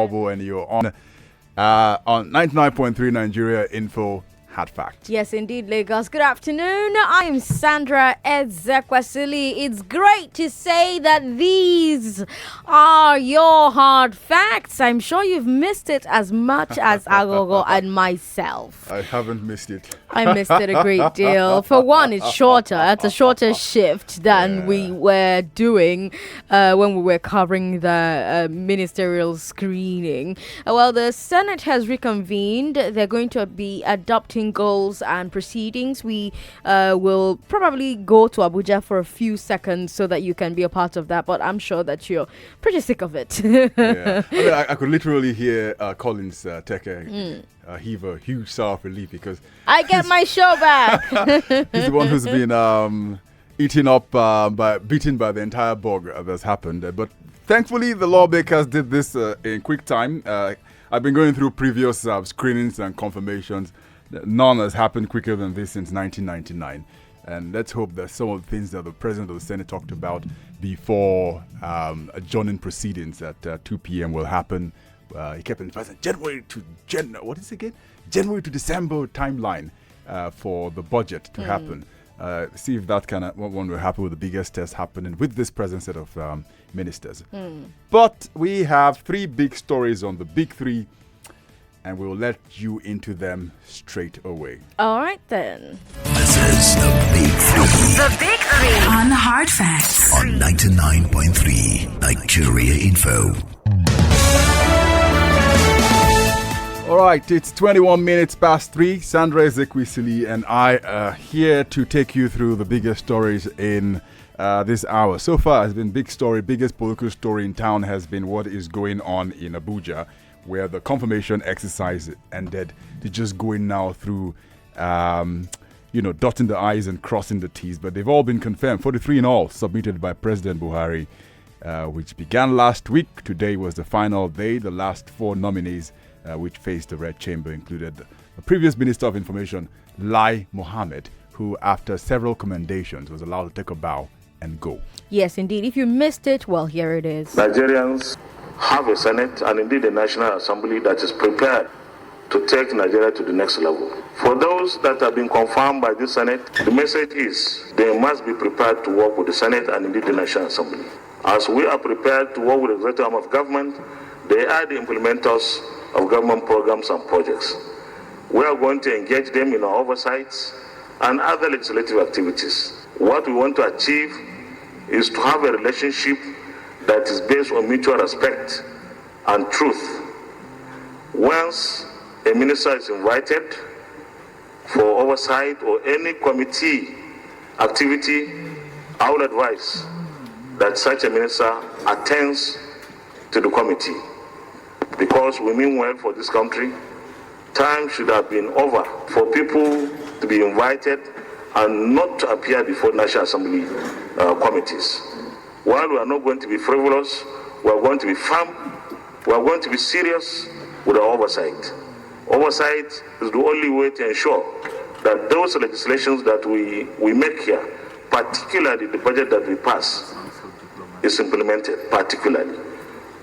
Oboh, and you're on 99.3 Nigeria Info Hard Fact. Yes, indeed, Lagos. Good afternoon. I'm Sandra Ezekwesili. It's great to say that these are your hard facts. I'm sure you've missed it as much as Aghogho and myself. I haven't missed it. I missed it a great deal. For one, it's shorter. It's a shorter shift than we were doing when we were covering the ministerial screening. Well, the Senate has reconvened. They're going to be adopting goals and proceedings. We will probably go to Abuja for a few seconds so that you can be a part of that, but I'm sure that you're pretty sick of it. Yeah. I mean, I could literally hear Collins Teke heave a huge sigh of relief because I get my show back. he's the one who's been beaten by the entire bog that's happened. But thankfully, the lawmakers did this in quick time. I've been going through previous screenings and confirmations. None has happened quicker than this since 1999. And let's hope that some of the things that the President of the Senate talked about before adjourning proceedings at 2 p.m. will happen. He kept emphasizing January to December timeline for the budget to happen. See if that kind of one will happen with the biggest test happening with this present set of ministers. But we have three big stories on the big three, and we'll let you into them straight away. All right, then. This is the Big Three. The Big Three. On Hard Facts. On 99.3 Nigeria Info. All right, it's 21 minutes past 3. Sandra Ezekwesili and I are here to take you through the biggest stories in this hour. So far, it's been biggest political story in town has been what is going on in Abuja, where the confirmation exercise ended. They're just going now through, dotting the I's and crossing the T's. But they've all been confirmed, 43 in all, submitted by President Buhari, which began last week. Today was the final day. The last 4 nominees which faced the Red Chamber included the previous Minister of Information, Lai Mohammed, who, after several commendations, was allowed to take a bow and go. Yes, indeed. If you missed it, well, here it is. Nigerians have a Senate and indeed a National Assembly that is prepared to take Nigeria to the next level. For those that have been confirmed by the Senate, the message is they must be prepared to work with the Senate and indeed the National Assembly. As we are prepared to work with the executive arm of government, they are the implementers of government programs and projects. We are going to engage them in our oversights and other legislative activities. What we want to achieve is to have a relationship that is based on mutual respect and truth. Once a minister is invited for oversight or any committee activity, I would advise that such a minister attends to the committee, because we mean well for this country. Time should have been over for people to be invited and not to appear before National Assembly committees. While we are not going to be frivolous, we are going to be firm, we are going to be serious with our oversight. Oversight is the only way to ensure that those legislations that we make here, particularly the budget that we pass, is implemented particularly.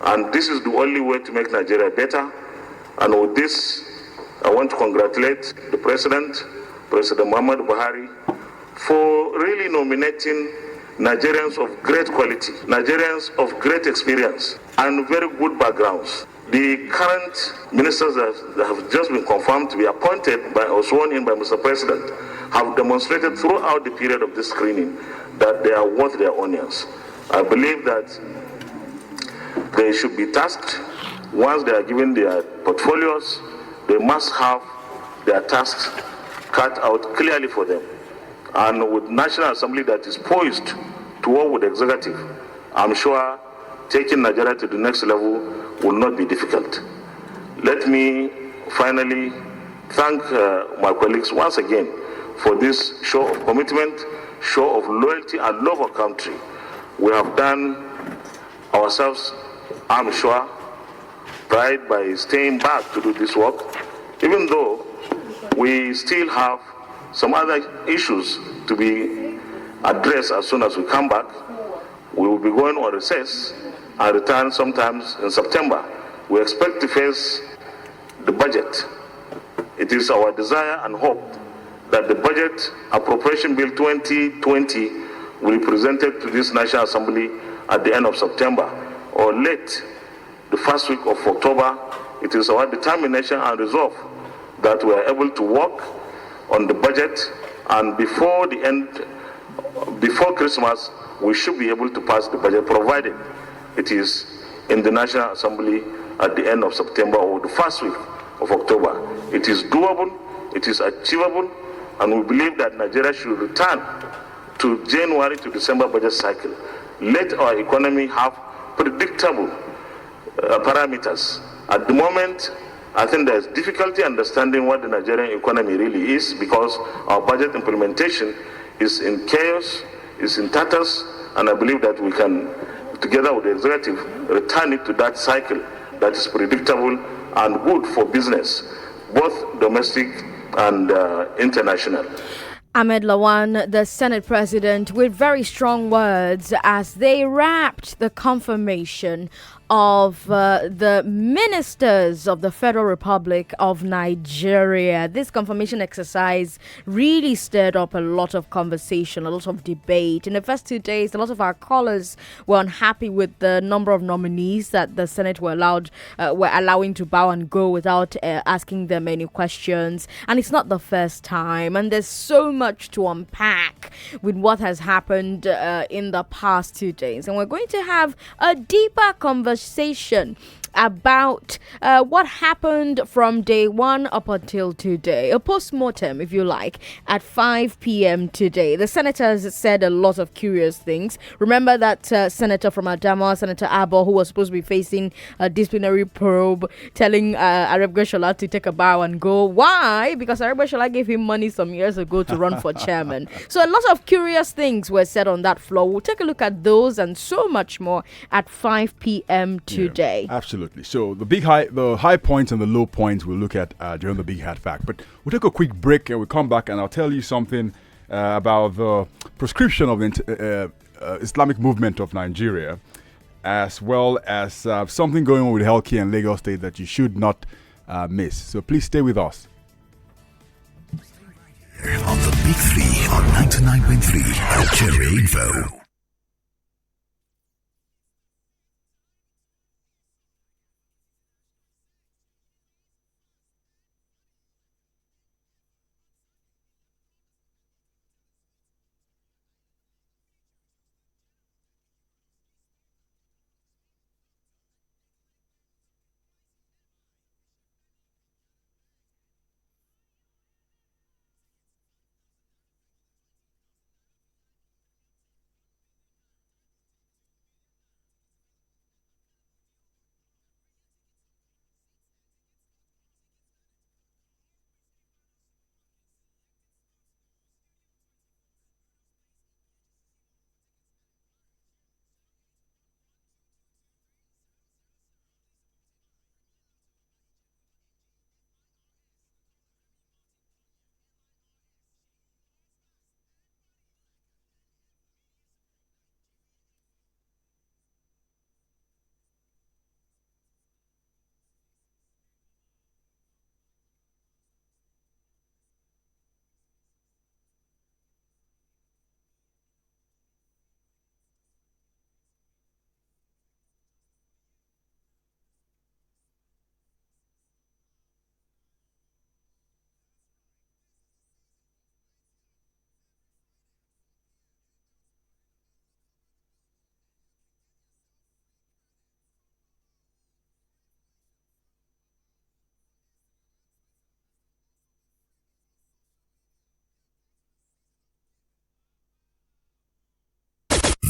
And this is the only way to make Nigeria better. And with this, I want to congratulate the President Muhammad Buhari, for really nominating Nigerians of great quality, Nigerians of great experience and very good backgrounds. The current ministers that have just been confirmed to be appointed by or sworn in by Mr. President have demonstrated throughout the period of this screening that they are worth their onions. I believe that they should be tasked. Once they are given their portfolios, they must have their tasks cut out clearly for them. And with National Assembly that is poised to work with the executive, I'm sure taking Nigeria to the next level will not be difficult. Let me finally thank my colleagues once again for this show of commitment, show of loyalty and love of country. We have done ourselves, I'm sure, pride by staying back to do this work, even though we still have some other issues to be addressed as soon as we come back. We will be going on recess and return sometimes in September we expect to face the budget. It is our desire and hope that the Budget Appropriation Bill 2020 will be presented to this National Assembly at the end of September or late the first week of October. It is our determination and resolve that we are able to work on the budget, and before Christmas, we should be able to pass the budget, provided it is in the National Assembly at the end of September or the first week of October. It is doable, it is achievable, and we believe that Nigeria should return to January to December budget cycle. Let our economy have predictable parameters. At the moment, I think there's difficulty understanding what the Nigerian economy really is, because our budget implementation is in chaos, is in tatters, and I believe that we can, together with the executive, return it to that cycle that is predictable and good for business, both domestic and international. Ahmed Lawan, the Senate President, with very strong words as they wrapped the confirmation of the ministers of the Federal Republic of Nigeria. This confirmation exercise really stirred up a lot of conversation, a lot of debate. In the first 2 days, a lot of our callers were unhappy with the number of nominees that the Senate were allowing to bow and go without asking them any questions. And it's not the first time. And there's so much to unpack with what has happened in the past 2 days. And we're going to have a deeper conversation about what happened from day one up until today. A post-mortem, if you like, at 5 p.m. today. The senators said a lot of curious things. Remember that senator from Adamawa, Senator Oboh, who was supposed to be facing a disciplinary probe, telling Aghogho to take a bow and go. Why? Because Aghogho gave him money some years ago to run for chairman. So a lot of curious things were said on that floor. We'll take a look at those and so much more at 5 p.m. today. Yeah, absolutely. So the high points and the low points we'll look at during the Big Hat Fact. But we'll take a quick break and we'll come back and I'll tell you something about the prescription of the Islamic movement of Nigeria, as well as something going on with healthcare in Lagos State that you should not miss. So please stay with us. On the Big Three on 99.3 Nigeria Info.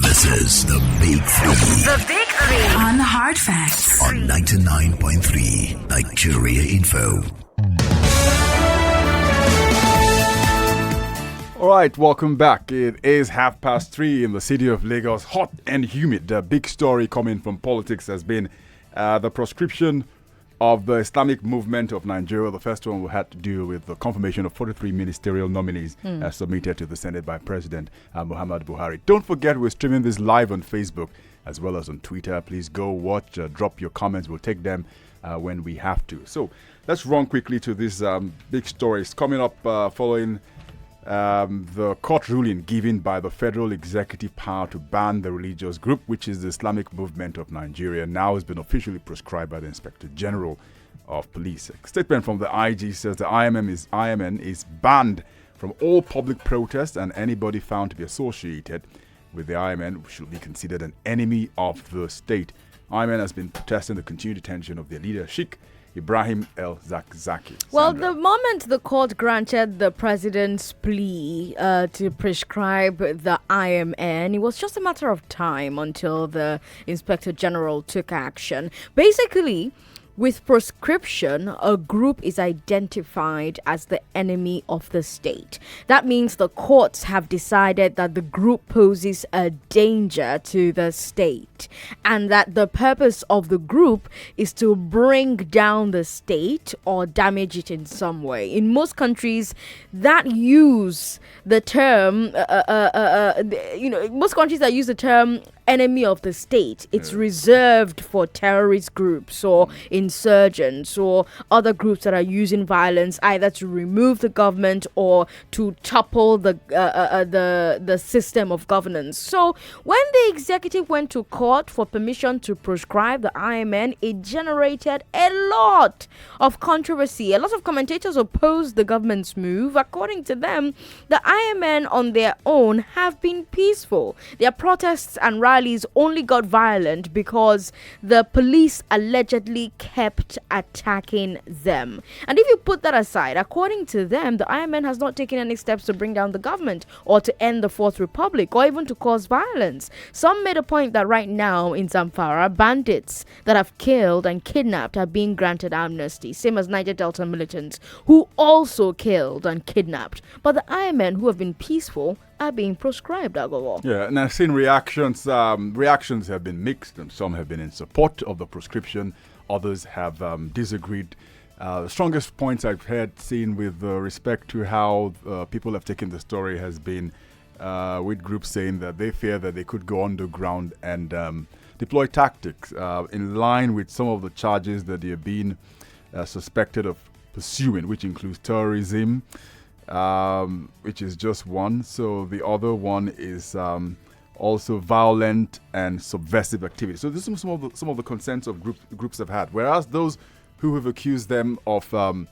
This is the Big Three. The Big Three on Hard Facts on 99.3 Nigeria Info. All right, welcome back. It is 3:30 in the city of Lagos, hot and humid. The big story coming from politics has been the proscription of the Islamic movement of Nigeria. The first one we had to do with the confirmation of 43 ministerial nominees submitted to the Senate by President Muhammadu Buhari. Don't forget, we're streaming this live on Facebook as well as on Twitter. Please go watch, drop your comments. We'll take them when we have to. So let's run quickly to these big stories coming up following the court ruling given by the federal executive power to ban the religious group, which is the Islamic Movement of Nigeria, now has been officially proscribed by the Inspector General of Police. A statement from the IG says the IMN is banned from all public protests, and anybody found to be associated with the IMN should be considered an enemy of the state. IMN has been protesting the continued detention of their leader, Sheikh Ibrahim El-Zakzaki. Well, Sandra. the moment the court granted the president's plea to prescribe the IMN, it was just a matter of time until the Inspector General took action. Basically, with prescription, a group is identified as the enemy of the state. That means the courts have decided that the group poses a danger to the state and that the purpose of the group is to bring down the state or damage it in some way. In most countries that use the term, most countries that use the term enemy of the state, it's reserved for terrorist groups or insurgents or other groups that are using violence either to remove the government or to topple the system of governance. So when the executive went to court for permission to prescribe the IMN, it generated a lot of controversy. A lot of commentators opposed the government's move. According to them, the IMN on their own have been peaceful. Their protests and rallies only got violent because the police allegedly kept attacking them. And if you put that aside, according to them, the IMN has not taken any steps to bring down the government or to end the Fourth Republic or even to cause violence. Some made a point that right now in Zamfara, bandits that have killed and kidnapped are being granted amnesty, same as Niger Delta militants who also killed and kidnapped. But the IMN who have been peaceful are being proscribed, Aghogho. Yeah, and I've seen reactions. Reactions have been mixed, and some have been in support of the prescription. Others have disagreed. The strongest points I've seen with respect to how people have taken the story has been with groups saying that they fear that they could go underground and deploy tactics in line with some of the charges that they have been suspected of pursuing, which includes terrorism, which is just one. So the other one is also violent and subversive activity. So this is some of the concerns of groups have had. Whereas those who have accused them of who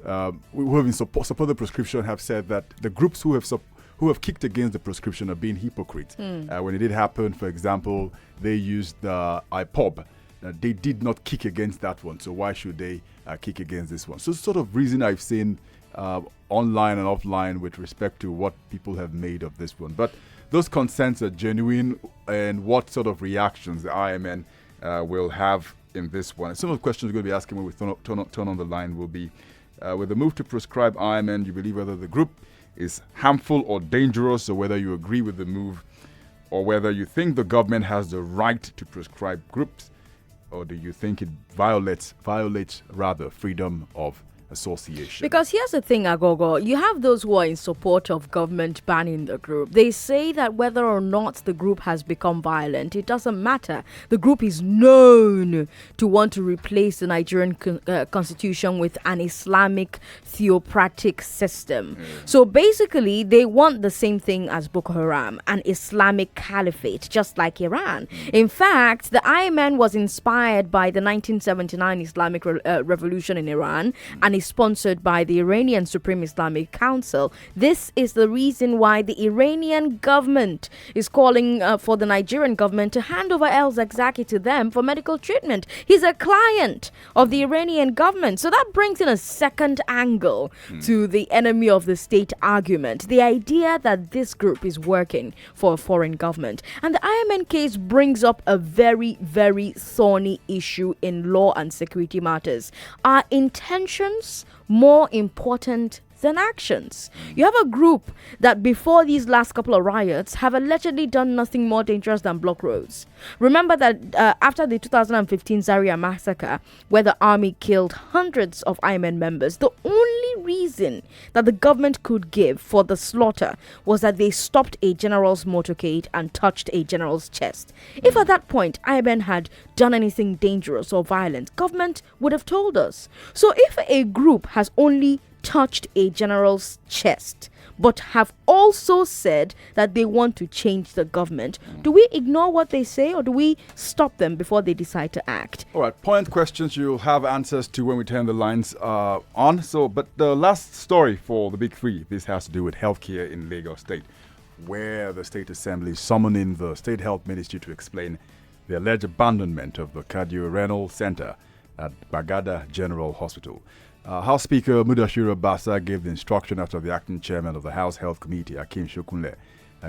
have been support the prescription have said that the groups who have kicked against the prescription are being hypocrites. When it did happen, for example, they used the IPOB. They did not kick against that one, so why should they kick against this one? So sort of reason I've seen online and offline with respect to what people have made of this one. But those concerns are genuine, and what sort of reactions the IMN will have in this one. And some of the questions we're going to be asking when we turn on the line will be, with the move to prescribe IMN, do you believe whether the group is harmful or dangerous, or whether you agree with the move, or whether you think the government has the right to prescribe groups, or do you think it violates rather freedom of association? Because here's the thing, Aghogho, you have those who are in support of government banning the group. They say that whether or not the group has become violent, it doesn't matter. The group is known to want to replace the Nigerian constitution with an Islamic theocratic system. So basically, they want the same thing as Boko Haram, an Islamic caliphate, just like Iran. In fact, the IMN was inspired by the 1979 Islamic revolution in Iran and is sponsored by the Iranian Supreme Islamic Council. This is the reason why the Iranian government is calling for the Nigerian government to hand over El-Zakzaki to them for medical treatment. He's a client of the Iranian government. So that brings in a second angle to the enemy of the state argument. The idea that this group is working for a foreign government. And the IMN case brings up a very, very thorny issue in law and security matters. Are intentions more important than actions? You have a group that before these last couple of riots have allegedly done nothing more dangerous than block roads. Remember that after the 2015 Zaria massacre, where the army killed hundreds of IMN members, the only reason that the government could give for the slaughter was that they stopped a general's motorcade and touched a general's chest. If at that point IBN had done anything dangerous or violent, government would have told us. So if a group has only touched a general's chest but have also said that they want to change the government, do we ignore what they say or do we stop them before they decide to act? All right, point questions you'll have answers to when we turn the lines on. But the last story for the big three, this has to do with healthcare in Lagos State, where the State Assembly is summoning the State Health Ministry to explain the alleged abandonment of the Cardio-Renal Center at Bagada General Hospital. House Speaker Mudashiru Basa gave the instruction after the acting chairman of the House Health Committee, Akim Shokunle,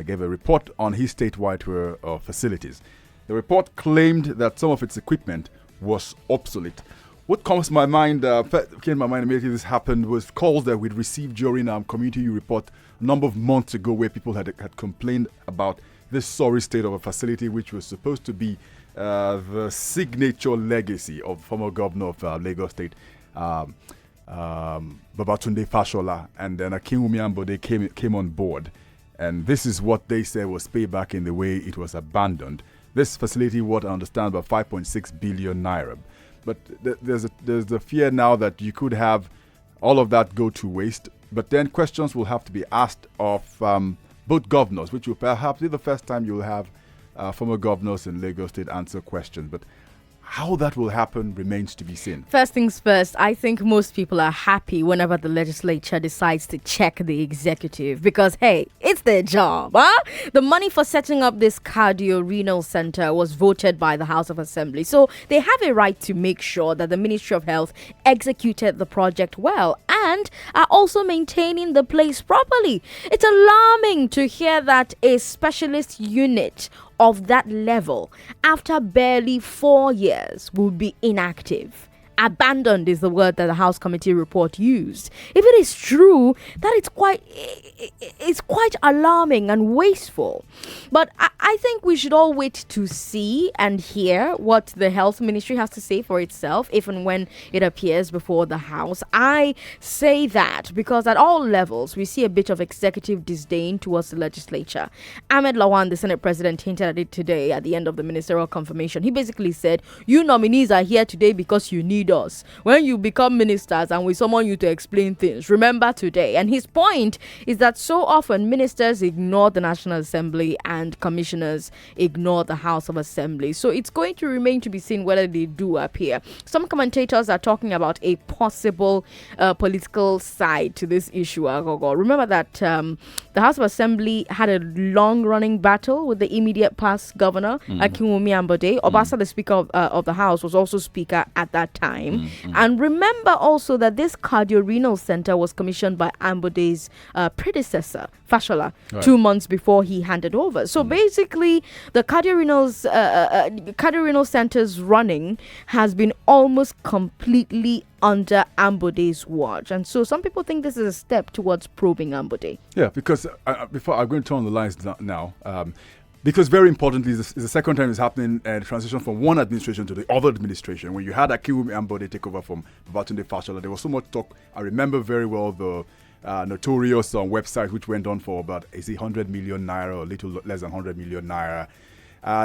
gave a report on his statewide tour of facilities. The report claimed that some of its equipment was obsolete. What comes to my mind, came to my mind immediately this happened, was calls that we'd received during our community report a number of months ago where people had complained about this sorry state of a facility which was supposed to be the signature legacy of former governor of Lagos State, Babatunde Fashola, and then Akinwumi Ambode came on board. And this is what they said was payback in the way it was abandoned. This facility, what I understand, about 5.6 billion naira. But there's the fear now that you could have all of that go to waste. But then questions will have to be asked of both governors, which will perhaps be the first time you'll have former governors in Lagos State answer questions. But how that will happen remains to be seen. First things first, I think most people are happy whenever the legislature decides to check the executive because, hey, it's their job. Huh? The money for setting up this cardio-renal center was voted by the House of Assembly. So they have a right to make sure that the Ministry of Health executed the project well and are also maintaining the place properly. It's alarming to hear that a specialist unit of that level, after barely 4 years, will be inactive. Abandoned is the word that the House Committee report used. If it is true, that it's quite alarming and wasteful. But I think we should all wait to see and hear what the Health Ministry has to say for itself, if and when it appears before the House. I say that because at all levels, we see a bit of executive disdain towards the legislature. Ahmed Lawan, the Senate President, hinted at it today at the end of the ministerial confirmation. He basically said, you nominees are here today because you need us. When you become ministers and we summon you to explain things, remember today. And his point is that so often ministers ignore the National Assembly and commissioners ignore the House of Assembly. So it's going to remain to be seen whether they do appear. Some commentators are talking about a possible political side to this issue, Aghogho. Remember that the House of Assembly had a long-running battle with the immediate past governor, Akinwumi Ambode. Obasa, the Speaker of the House, was also Speaker at that time. And remember also that this cardio-renal center was commissioned by Ambode's predecessor, Fashola, 2 months before he handed over. So basically, the cardio-renal center's running has been almost completely under Ambode's watch. And so some people think this is a step towards probing Ambode. Yeah, because before I'm going to turn the lines now. Because very importantly, this is the second time it's happening, transition from one administration to the other administration. When you had Akinwumi Ambode take over from Babatunde Fashola, there was so much talk. I remember very well the notorious website which went on for about, 100 million naira or a little less than 100 million naira.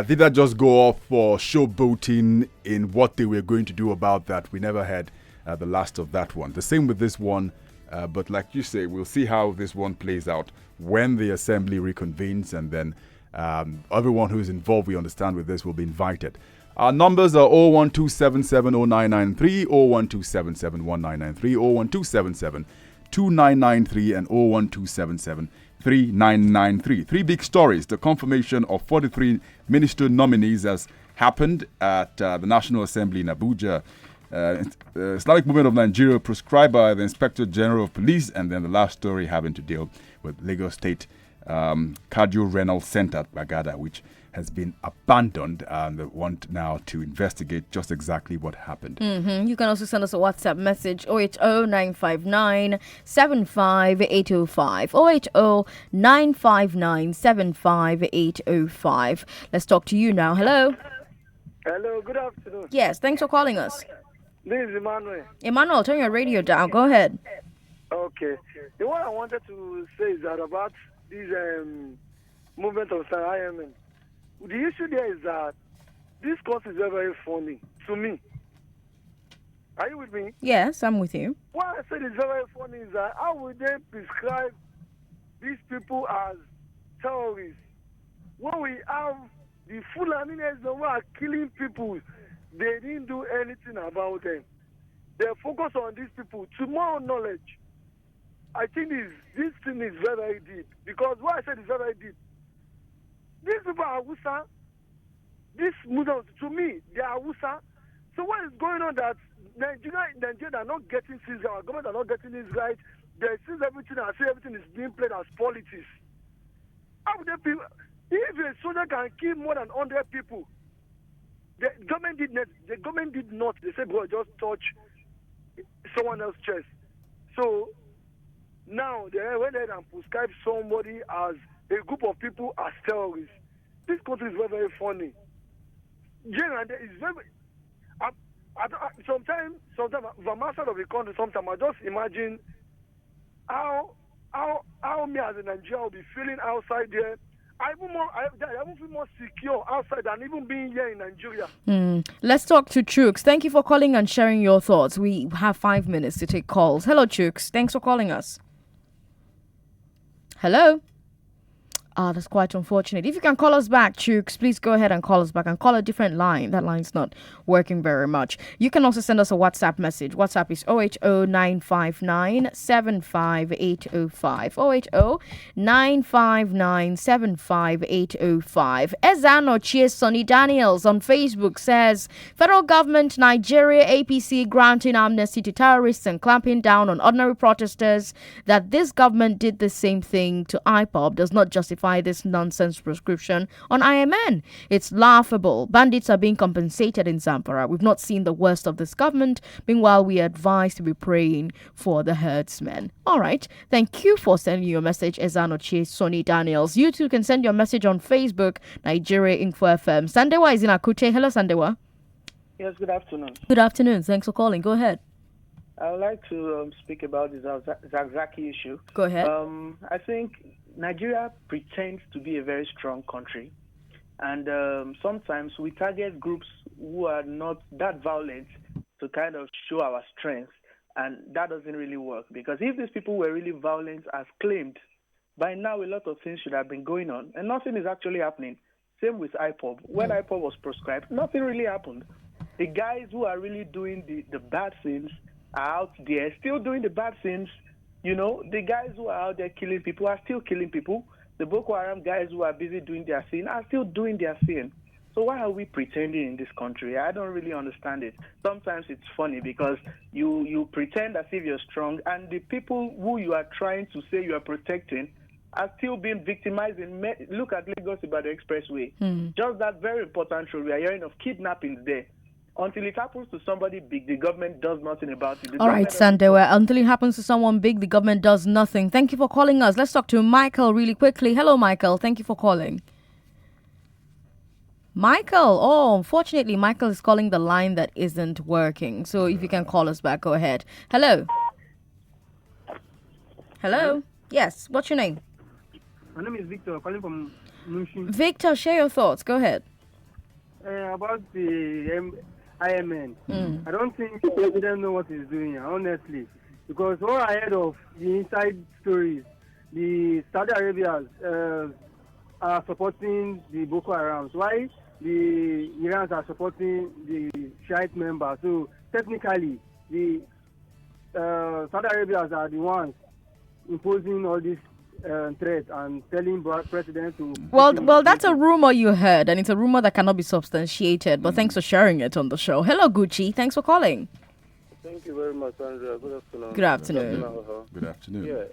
Did that just go off for showboating in what they were going to do about that? We never had the last of that one. The same with this one. But like you say, we'll see how this one plays out when the assembly reconvenes, and then everyone who is involved, we understand, with this will be invited. Our numbers are 012770993, 012771993, 012772993, and 012773993. Three big stories. The confirmation of 43 minister nominees has happened at the National Assembly in Abuja. Islamic Movement of Nigeria prescribed by the Inspector General of Police, and then the last story having to deal with Lagos State Cardio-Renal Center at Bagada, which has been abandoned, and they want now to investigate just exactly what happened. You can also send us a WhatsApp message, 080-959-75805, 080-959-75805. Let's talk to you now. Hello. Hello, good afternoon. Yes, thanks for calling us. This is Emmanuel. Emmanuel, turn your radio down. Go ahead. Okay. The one I wanted to say is that about this movement of IMN. The issue there is that this course is very, very funny to me. Are you with me? Yes, I'm with you. What I said is very, very funny is that how would they prescribe these people as terrorists when we have the Fulanis who are killing people? They didn't do anything about them. They focus on these people. To my knowledge, I think this thing is very, very deep. Because what I said is very, very deep. These people are Hausa. These Muslims, to me, they are Hausa. So what is going on that Nigeria are not getting things, our government are not getting this right. They see everything and say everything is being played as politics. How would they be? If a soldier can kill more than 100 people, the government did not. They said, bro, just touch someone else's chest. So now they went ahead and prescribed somebody as a group of people as terrorists. This country is very, very funny. Generally, it's very. Sometimes, if I'm outside of the country, sometimes I just imagine how me as a Nigerian will be feeling outside there. I even feel more secure outside than even being here in Nigeria. Let's talk to Chooks. Thank you for calling and sharing your thoughts. We have 5 minutes to take calls. Hello, Chooks. Thanks for calling us. Hello. That's quite unfortunate. If you can call us back, Chooks, please go ahead and call us back and call a different line. That line's not working very much. You can also send us a WhatsApp message. WhatsApp is 080-959-75805. 080-959-75805. Ezanochie Sonny Daniels on Facebook says, Federal government, Nigeria, APC granting amnesty to terrorists and clamping down on ordinary protesters. That this government did the same thing to IPOB does not justify this nonsense prescription on IMN. It's laughable. Bandits are being compensated in Zamfara. We've not seen the worst of this government. Meanwhile, we are advised to be praying for the herdsmen. All right. Thank you for sending your message, Ezanochie Sonny Daniels. You too can send your message on Facebook, Nigeria Info FM. Sandewa is in Akute. Hello, Sandewa. Yes, good afternoon. Good afternoon. Thanks for calling. Go ahead. I would like to speak about the Zagzaki issue. Go ahead. I think Nigeria pretends to be a very strong country, and sometimes we target groups who are not that violent to kind of show our strength, and that doesn't really work, because if these people were really violent as claimed, by now a lot of things should have been going on, and nothing is actually happening. Same with IPOB. When IPOB was proscribed, nothing really happened. The guys who are really doing the bad things are out there still doing the bad things. You know, the guys who are out there killing people are still killing people. The Boko Haram guys who are busy doing their thing are still doing their thing. So why are we pretending in this country? I don't really understand it. Sometimes it's funny because you pretend as if you're strong, and the people who you are trying to say you are protecting are still being victimized. Look at Lagos Ibadan Expressway. Just that very important road. We are hearing of kidnappings there. Until it happens to somebody big, the government does nothing about it. All right, Sandewa. Until it happens to someone big, the government does nothing. Thank you for calling us. Let's talk to Michael really quickly. Hello, Michael. Thank you for calling. Michael. Oh, unfortunately, Michael is calling the line that isn't working. So if you can call us back, go ahead. Hello. Hello. Yes. What's your name? My name is Victor, calling from Mushin. Victor, share your thoughts. Go ahead. About the IMN. I don't think the president knows what he's doing, honestly. Because all I heard of the inside stories, the Saudi Arabians are supporting the Boko Haram. Why the Irans are supporting the Shiite members? So technically, the Saudi Arabians are the ones imposing all these threat and telling president to... Well, that's a rumor you heard, and it's a rumor that cannot be substantiated, but thanks for sharing it on the show. Hello, Gucci. Thanks for calling. Thank you very much, Sandra. Good afternoon. Good afternoon. Good afternoon. Yeah,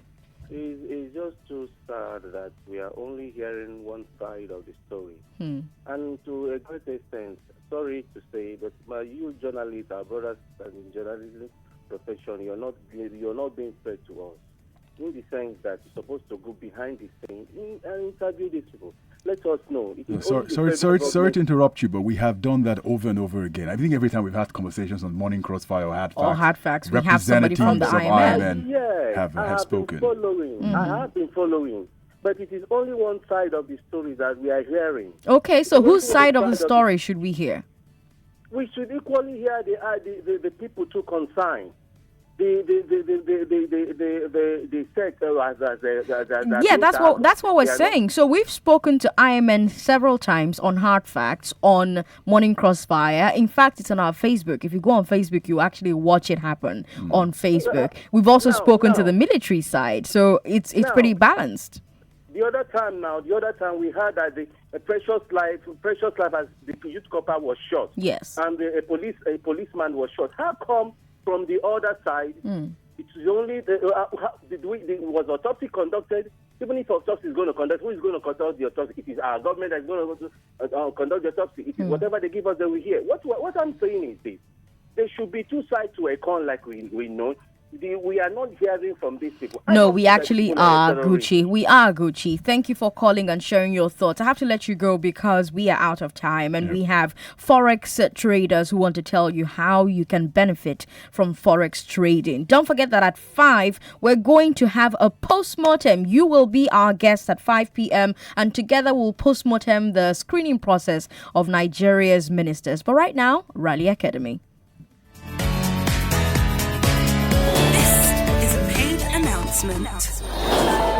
it's just too sad that we are only hearing one side of the story. And to a great extent, sorry to say, but you journalists, our brothers in journalism profession, you're not being fair to us. In the sense that you're supposed to go behind the scene and interview these people. let us know. It is Sorry to interrupt you, but we have done that over and over again. I think every time we've had conversations on Morning Crossfire or Hard Facts, we have somebody from the IMN. have spoken. I have been following. But it is only one side of the story that we are hearing. Okay, so whose side of the story should we hear? We should equally hear the people to concern. The that's what we're saying. So we've spoken to IMN several times on Hard Facts on Morning Crossfire. In fact, it's on our Facebook. If you go on Facebook, you actually watch it happen on Facebook. We've also spoken to the military side, so it's pretty balanced. The other time we heard that the precious life as the youth copper was shot. Yes. And a policeman was shot. How come from the other side, it's only was autopsy conducted? Even if autopsy is going to conduct, who is going to conduct the autopsy? It is our government that is going to conduct the autopsy. It is whatever they give us that we hear. What I'm saying is this: there should be two sides to a coin, like we know. We are not hearing from these people. No, we actually are, Gucci. We are, Gucci. Thank you for calling and sharing your thoughts. I have to let you go because we are out of time, and we have Forex traders who want to tell you how you can benefit from Forex trading. Don't forget that at 5, we're going to have a postmortem. You will be our guest at 5 p.m. and together we'll postmortem the screening process of Nigeria's ministers. But right now, Rally Academy. Announcement.